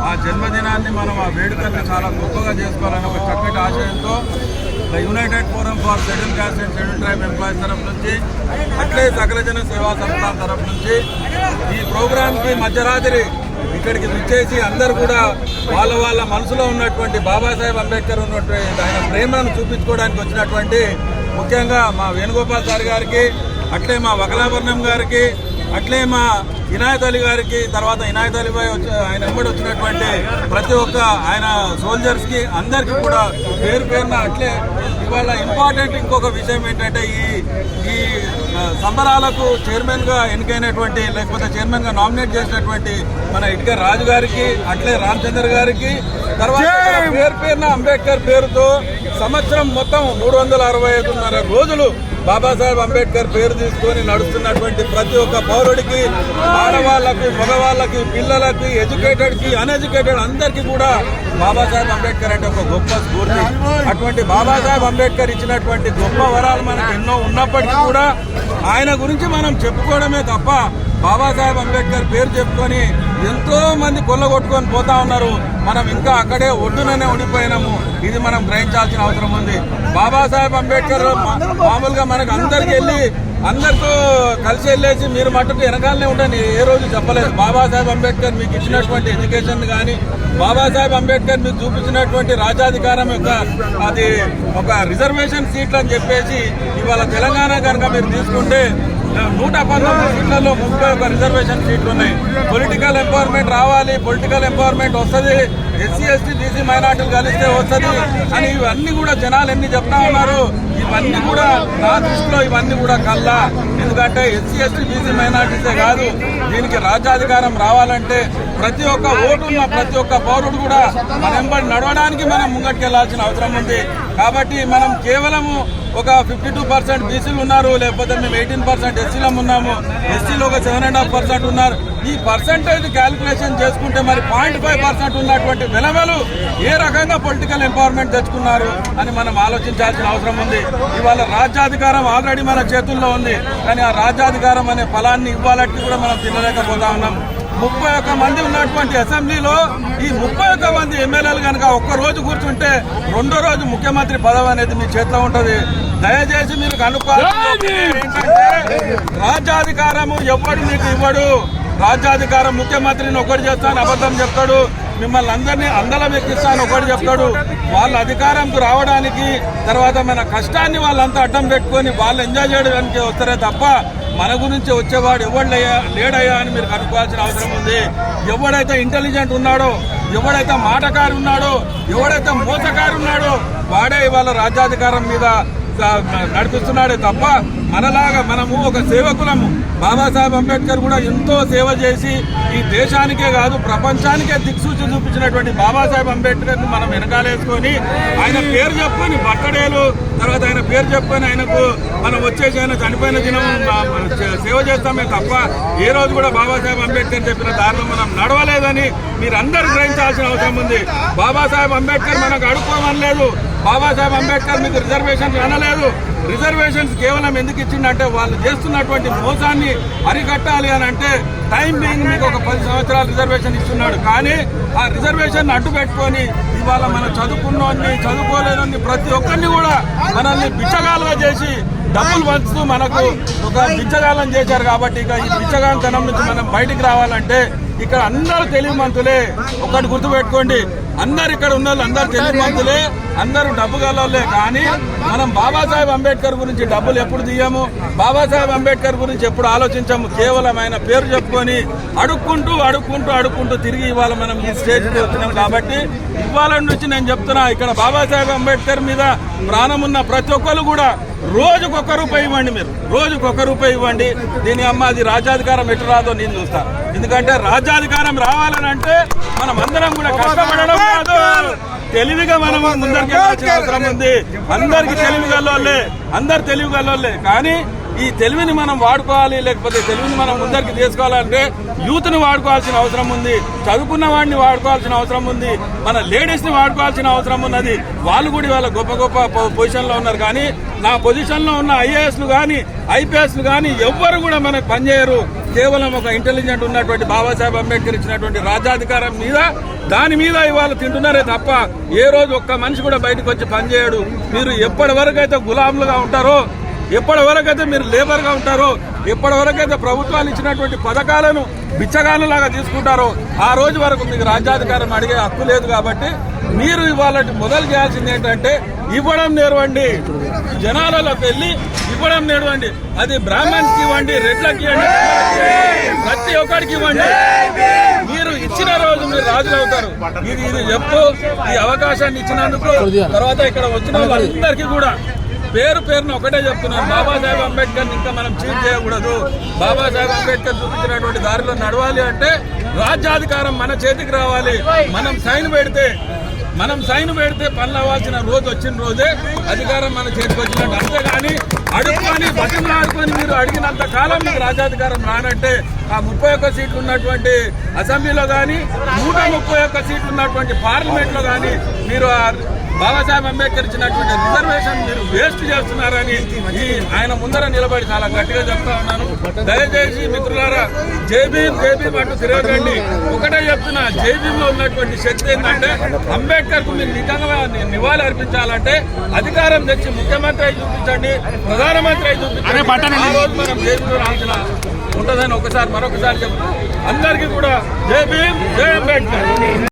ఆ జన్మదినాన్ని మనం ఆ వేడుకల్ని చాలా గొప్పగా చేసుకోవాలని ఒక చక్కటి ఆశయంతో the United forum for schedule caste and schedule tribe employees తరఫు నుంచి అట్లే సకల జన సేవా సంస్థ తరఫు నుంచి ఈ ప్రోగ్రాంకి మధ్యరాత్రి ఇక్కడికి విచ్చేసి అందరూ కూడా వాళ్ళ మనసులో ఉన్నటువంటి బాబాసాహెబ్ అంబేద్కర్ ఉన్నటువంటి ఆయన ప్రేమను చూపించుకోవడానికి వచ్చినటువంటి ముఖ్యంగా మా వేణుగోపాల్ సార్ గారికి, అట్లే మా వకలాభరణం గారికి, అట్లే మా ఇనాయత్ అలీ గారికి, తర్వాత ఇనాయత్ అలీ భాయ్ ఆయన వెంబడి వచ్చినటువంటి ప్రతి ఒక్క ఆయన సోల్జర్స్కి అందరికీ కూడా పేరు పేరున, అట్లే ఇవాళ ఇంపార్టెంట్ ఇంకొక విషయం ఏంటంటే ఈ సంబరాలకు చైర్మన్గా ఎన్నికైనటువంటి లేకపోతే చైర్మన్గా నామినేట్ చేసినటువంటి మన ఇటుక రాజు గారికి, అట్లే రామచంద్ర గారికి, తర్వాత పేరు పేరున అంబేద్కర్ పేరుతో సంవత్సరం మొత్తం 365 రోజులు బాబాసాహెబ్ అంబేద్కర్ పేరు తీసుకొని నడుస్తున్నటువంటి ప్రతి ఒక్క పౌరుడికి, ఆడవాళ్లకు, మగవాళ్ళకి, పిల్లలకి, ఎడ్యుకేటెడ్కి, అన్ఎడ్యుకేటెడ్ అందరికీ కూడా బాబాసాహెబ్ అంబేద్కర్ అంటే ఒక గొప్ప స్ఫూర్తి. అటువంటి బాబాసాహెబ్ అంబేద్కర్ ఇచ్చినటువంటి గొప్ప వరాలు మనకు ఎన్నో ఉన్నప్పటికీ కూడా ఆయన గురించి మనం చెప్పుకోవడమే తప్ప బాబాసాహెబ్ అంబేద్కర్ పేరు చెప్పుకొని ఎంతో మంది కొల్లగొట్టుకొని పోతా ఉన్నారు. మనం ఇంకా అక్కడే ఒడ్డుననే ఉండిపోయినాము. ఇది మనం గ్రహించాల్సిన అవసరం ఉంది. బాబాసాహెబ్ అంబేద్కర్ మామూలుగా మనకు అందరితో కలిసి వెళ్ళేసి మీరు మట్టుకు వెనకాలనే ఉంటాను ఏ రోజు చెప్పలేదు. బాబాసాహెబ్ అంబేద్కర్ మీకు ఇచ్చినటువంటి ఎడ్యుకేషన్ కానీ, బాబాసాహెబ్ అంబేద్కర్ మీకు చూపించినటువంటి రాజ్యాధికారం యొక్క అది ఒక రిజర్వేషన్ సీట్లు అని చెప్పేసి ఇవాళ తెలంగాణ కనుక మీరు తీసుకుంటే 119 సీట్లలో 31 రిజర్వేషన్ సీట్లు ఉన్నాయి. పొలిటికల్ ఎంపవర్మెంట్ రావాలి, పొలిటికల్ ఎంపవర్మెంట్ వస్తుంది, ఎస్సీ ఎస్టీ బీసీ మైనార్టీలు కలిస్తే వస్తుంది అని ఇవన్నీ కూడా జనాలు ఎన్ని చెప్తా ఉన్నారు. ఇవన్నీ కూడా నా దృష్టిలో ఇవన్నీ కూడా కల్లా. ఎందుకంటే ఎస్సీ ఎస్టీ బీసీ మైనార్టీసే కాదు, దీనికి రాజ్యాధికారం రావాలంటే ప్రతి ఒక్క ఓటున్న ప్రతి ఒక్క పౌరుడు కూడా మన వెంబడి నడవడానికి మనం ముంగట్టుకెళ్లాల్సిన అవసరం ఉంది. కాబట్టి మనం కేవలము ఒక 52% బీసీలు ఉన్నారు, లేకపోతే మేము 18% ఎస్సీలం ఉన్నాము, ఎస్సీలో ఒక 7.5% ఉన్నారు. ఈ పర్సంటేజ్ క్యాలిక్యులేషన్ చేసుకుంటే మరి 0.5% ఉన్నటువంటి వెలవలు ఏ రకంగా పొలిటికల్ ఎంపవర్మెంట్ తెచ్చుకున్నారు అని మనం ఆలోచించాల్సిన అవసరం ఉంది. ఇవాళ రాజ్యాధికారం ఆల్రెడీ మన చేతుల్లో ఉంది, కానీ ఆ రాజ్యాధికారం అనే ఫలాన్ని ఇవ్వాలంటే కూడా మనం తినలేకపోతా ఉన్నాం. 31 మంది ఉన్నటువంటి అసెంబ్లీలో ఈ 31 మంది ఎమ్మెల్యేలు కనుక ఒక్కరోజు కూర్చుంటే రెండో రోజు ముఖ్యమంత్రి పదవి అనేది మీ చేతిలో ఉంటుంది. దయచేసి మీరు కనుక్కోవాలి ఏంటంటే రాజ్యాధికారము ఎవడు మీకు ఇవ్వడు. రాజ్యాధికారం ముఖ్యమంత్రిని ఒకటి చేస్తాను అబద్ధం చెప్తాడు, మిమ్మల్ని అందరినీ అందలం ఎక్కిస్తాను ఒకటి చెప్తాడు. వాళ్ళ అధికారంకు రావడానికి తర్వాత మన కష్టాన్ని వాళ్ళంతా అడ్డం పెట్టుకొని వాళ్ళు ఎంజాయ్ చేయడానికి వస్తారే తప్ప మన గురించి వచ్చేవాడు ఎవడు లేడయ్యా అని మీరు కనుక్కోవాల్సిన అవసరం ఉంది. ఎవడైతే ఇంటెలిజెంట్ ఉన్నాడో, ఎవడైతే మాటకారు ఉన్నాడో, ఎవడైతే మోసకారు ఉన్నాడో వాడే ఇవాళ రాజ్యాధికారం మీద నడిపిస్తున్నాడే తప్ప మనలాగా మనము ఒక సేవకులము. బాబాసాహెబ్ అంబేద్కర్ కూడా ఎంతో సేవ చేసి ఈ దేశానికే కాదు ప్రపంచానికే దిక్సూచి చూపించినటువంటి బాబాసాహెబ్ అంబేద్కర్ని మనం వెనకాలేసుకొని ఆయన పేరు చెప్పుకొని బర్త్డేలు తర్వాత ఆయన పేరు చెప్పుకొని ఆయనకు మనం వచ్చేసి ఆయన చనిపోయిన దినం సేవ చేస్తామే తప్ప ఏ రోజు కూడా బాబాసాహెబ్ అంబేద్కర్ చెప్పిన దారిలో మనం నడవలేదని మీరందరూ గ్రహించాల్సిన అవసరం ఉంది. బాబాసాహెబ్ అంబేద్కర్ మనకు అడుక్కోమనలేదు, బాబాసాహెబ్ అంబేద్కర్ మీకు రిజర్వేషన్స్ అనలేదు. రిజర్వేషన్స్ కేవలం ఎందుకు ఇచ్చిందంటే వాళ్ళు చేస్తున్నటువంటి మోసాన్ని అరికట్టాలి అని అంటే టైం బీయింగ్ మీకు ఒక 10 సంవత్సరాలు రిజర్వేషన్ ఇస్తున్నాడు. కానీ ఆ రిజర్వేషన్ అడ్డు పెట్టుకొని ఇవాళ మనం చదువుకున్నోన్ని చదువుకోలేని ప్రతి ఒక్కరిని కూడా మనల్ని బిచ్చగాలుగా చేసి డబ్బులు పంచుతూ మనకు ఒక బిచ్చగాలం చేశారు. కాబట్టి ఇక ఈ బిచ్చగాంతనం నుంచి మనం బయటికి రావాలంటే ఇక్కడ అందరూ తెలివిమంతులే. ఒకటి గుర్తుపెట్టుకోండి, అందరు ఇక్కడ ఉన్న వాళ్ళు అందరు తెలివిమంతులే, అందరూ డబ్బు గలవాళ్ళే. కానీ మనం బాబాసాహెబ్ అంబేద్కర్ గురించి డబ్బులు ఎప్పుడు తీయము, బాబాసాహెబ్ అంబేద్కర్ గురించి ఎప్పుడు ఆలోచించము. కేవలం ఆయన పేరు చెప్పుకొని అడుక్కుంటూ తిరిగి ఇవాళ మనం ఈ స్టేజ్కి వచ్చినాం. కాబట్టి ఇవాళ నుంచి నేను చెప్తున్నా, ఇక్కడ బాబాసాహెబ్ అంబేద్కర్ మీద ప్రాణం ఉన్న ప్రతి ఒక్కరు కూడా రోజుకు ₹1 ఇవ్వండి. మీరు రోజుకు ₹1 ఇవ్వండి. దీని అమ్మ అది రాజ్యాధికారం ఎటు రాదో నేను చూస్తా. ఎందుకంటే రాజ్యాధికారం రావాలని అంటే మనం అందరం కూడా కష్టపడడం కాదు, తెలివిగా మనం ముందరికి వెళ్ళాల్సిన అవసరం ఉంది. అందరికి తెలివిగల్లోళ్ళే, అందరు తెలివిగల్లోళ్ళే. కానీ ఈ తెలివిని మనం వాడుకోవాలి, లేకపోతే తెలివిని మనం ముందరికి తీసుకోవాలంటే యూత్ని వాడుకోవాల్సిన అవసరం ఉంది, చదువుకున్న వాడిని వాడుకోవాల్సిన అవసరం ఉంది, మన లేడీస్ని వాడుకోవాల్సిన అవసరం ఉన్నది. వాళ్ళు కూడా ఇవాళ గొప్ప గొప్ప పొజిషన్లో ఉన్నారు. కానీ నా పొజిషన్లో ఉన్న ఐఏఎస్లు కానీ ఐపీఎస్లు కానీ ఎవ్వరు కూడా మనకు పనిచేయరు. కేవలం ఒక ఇంటెలిజెంట్ ఉన్నటువంటి బాబాసాహెబ్ అంబేద్కర్ ఇచ్చినటువంటి రాజ్యాధికారం మీద దాని మీద ఇవాళ తింటున్నారే తప్ప ఏ రోజు ఒక్క మనిషి కూడా బయటకు వచ్చి పనిచేయడు. మీరు ఎప్పటి వరకు అయితే గులాంలుగా ఉంటారో, ఎప్పటి వరకు అయితే మీరు లేబర్గా ఉంటారో, ఎప్పటి వరకు అయితే ప్రభుత్వాలు ఇచ్చినటువంటి పథకాలను బిచ్చగాళ్ళలాగా తీసుకుంటారో ఆ రోజు వరకు మీకు రాజ్యాధికారం అడిగే హక్కు లేదు. కాబట్టి మీరు ఇవాళ మొదలు చేయాల్సింది ఏంటంటే ఇవ్వడం నేర్వండి, జనాలలోకి వెళ్ళి ఇవ్వడం నేర్వండి. అది బ్రాహ్మణ్కి ఇవ్వండి, రెడ్లకి ఇవ్వండి, ప్రతి ఒక్కరికి ఇవ్వండి. మీరు ఇచ్చిన రోజు మీరు రాజులు అవుతారు. ఇది చెప్తూ ఈ అవకాశాన్ని ఇచ్చినందుకు తర్వాత ఇక్కడ వచ్చిన వాళ్ళందరికీ కూడా పేరు పేరున ఒకటే చెప్తున్నాను, బాబాసాహెబ్ అంబేద్కర్ ఇంకా మనం చీట్ చేయకూడదు. బాబాసాహెబ్ అంబేద్కర్ చూపించినటువంటి దారిలో నడవాలి అంటే రాజ్యాధికారం మన చేతికి రావాలి. మనం సైన్ పెడితే పనులు అవ్వాల్సిన రోజు వచ్చిన రోజే అధికారం మన చేతికి వచ్చినట్టు. అంతేగాని అడుక్కొని బతిమలాడుకొని మీరు అడిగినంత కాలం మీకు రాజ్యాధికారం రానంటే ఆ 31 సీట్లు ఉన్నటువంటి అసెంబ్లీలో కానీ 131 సీట్లు ఉన్నటువంటి పార్లమెంట్లో కానీ మీరు బాబాసాహెబ్ అంబేద్కర్ ఇచ్చినటువంటి రిజర్వేషన్ మీరు వేస్ట్ చేస్తున్నారని ఆయన ముందర నిలబడి చాలా గట్టిగా చెప్తా ఉన్నాను. దయచేసి మిత్రులారా, జై భీమ్ అంటూ తిరగండి. ఒకటే చెప్తున్నా, జై భీమ్ లో ఉన్నటువంటి శక్తి ఏంటంటే అంబేద్కర్ కు మీరు నిజంగా నివాళి అర్పించాలంటే అధికారం తెచ్చి ముఖ్యమంత్రి అయి చూపించండి, ప్రధానమంత్రి అయి చూపించండి. ఆ రోజు మనం జై భీమ్ రాల్సిన ఉంటుందని మరొకసారి చెప్తూ అందరికీ కూడా జై భీమ్, జై అంబేద్కర్.